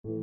Méditation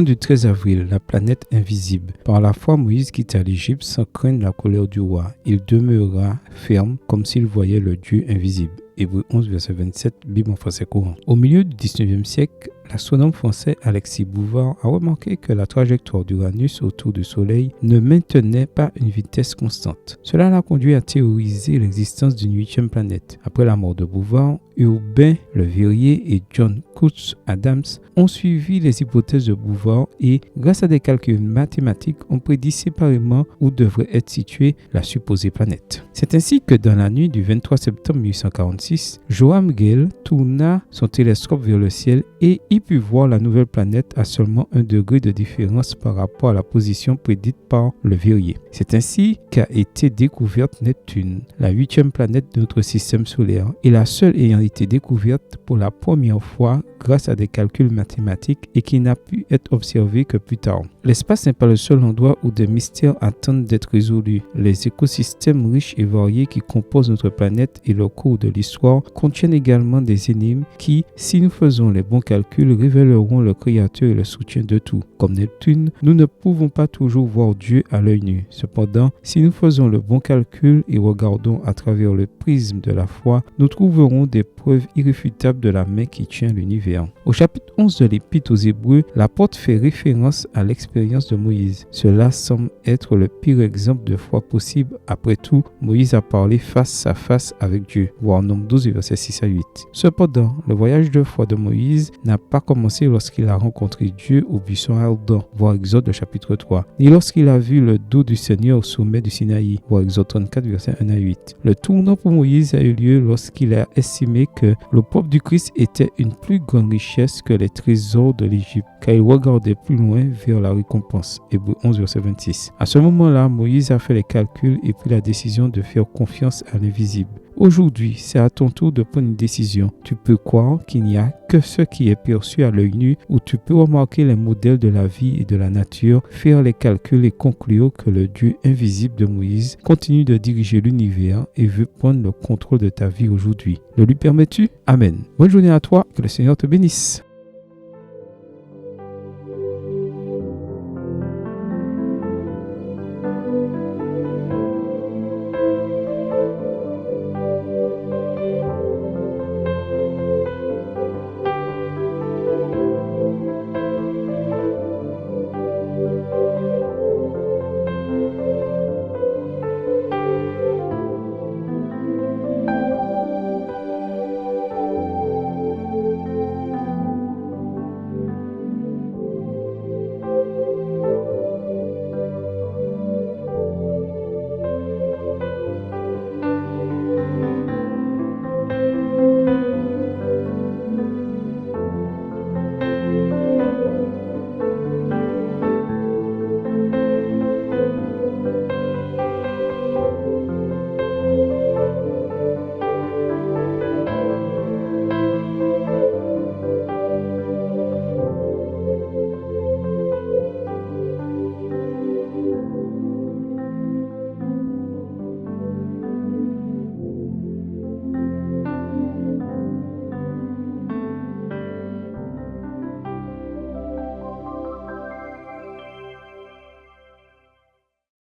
du 13 avril, la planète invisible. Par la foi, Moïse quitta l'Égypte sans craindre la colère du roi. Il demeura ferme comme s'il voyait le Dieu invisible. Hébreux 11, verset 27, Bible en français courant. Au milieu du 19e siècle, l'astronome français Alexis Bouvard a remarqué que la trajectoire d'Uranus autour du Soleil ne maintenait pas une vitesse constante. Cela l'a conduit à théoriser l'existence d'une 8e planète. Après la mort de Bouvard, Urbain Le Verrier et John Coutts Adams ont suivi les hypothèses de Bouvard et, grâce à des calculs mathématiques, ont prédit séparément où devrait être située la supposée planète. C'est ainsi que dans la nuit du 23 septembre 1846, Johann Galle tourna son télescope vers le ciel et y put voir la nouvelle planète à seulement 1 degré de différence par rapport à la position prédite par Le Verrier. C'est ainsi qu'a été découverte Neptune, la 8e planète de notre système solaire et la seule ayant été découverte pour la première fois grâce à des calculs mathématiques et qui n'a pu être observée que plus tard. L'espace n'est pas le seul endroit où des mystères attendent d'être résolus. Les écosystèmes riches et variés qui composent notre planète et le cours de l'histoire contiennent également des énigmes qui, si nous faisons les bons calculs, révéleront le Créateur et le soutien de tout. Comme Neptune, nous ne pouvons pas toujours voir Dieu à l'œil nu. Cependant, si nous faisons le bon calcul et regardons à travers le prisme de la foi, nous trouverons des preuves irréfutables de la main qui tient l'univers. Au chapitre 11 de l'Épître aux Hébreux, l'apôtre fait référence à l'expérience de Moïse. Cela semble être le pire exemple de foi possible. Après tout, Moïse a parlé face à face avec Dieu. Voir Nombre 12, versets 6 à 8. Cependant, le voyage de foi de Moïse n'a pas commencé lorsqu'il a rencontré Dieu au buisson ardent, voir Exode chapitre 3, ni lorsqu'il a vu le dos du Seigneur au sommet du Sinaï, voir Exode 34, versets 1 à 8. Le tournant pour Moïse a eu lieu lorsqu'il a estimé que le peuple du Christ était une plus grande richesse que les trésors de l'Égypte, car il regardait plus loin vers la récompense. Hébreux 11, verset 26. À ce moment-là, Moïse a fait les calculs et pris la décision de faire confiance à l'invisible. Aujourd'hui, c'est à ton tour de prendre une décision. Tu peux croire qu'il n'y a que ce qui est perçu à l'œil nu, ou tu peux remarquer les modèles de la vie et de la nature, faire les calculs et conclure que le Dieu invisible de Moïse continue de diriger l'univers et veut prendre le contrôle de ta vie aujourd'hui. Le lui permets-tu? Amen. Bonne journée à toi, que le Seigneur te bénisse.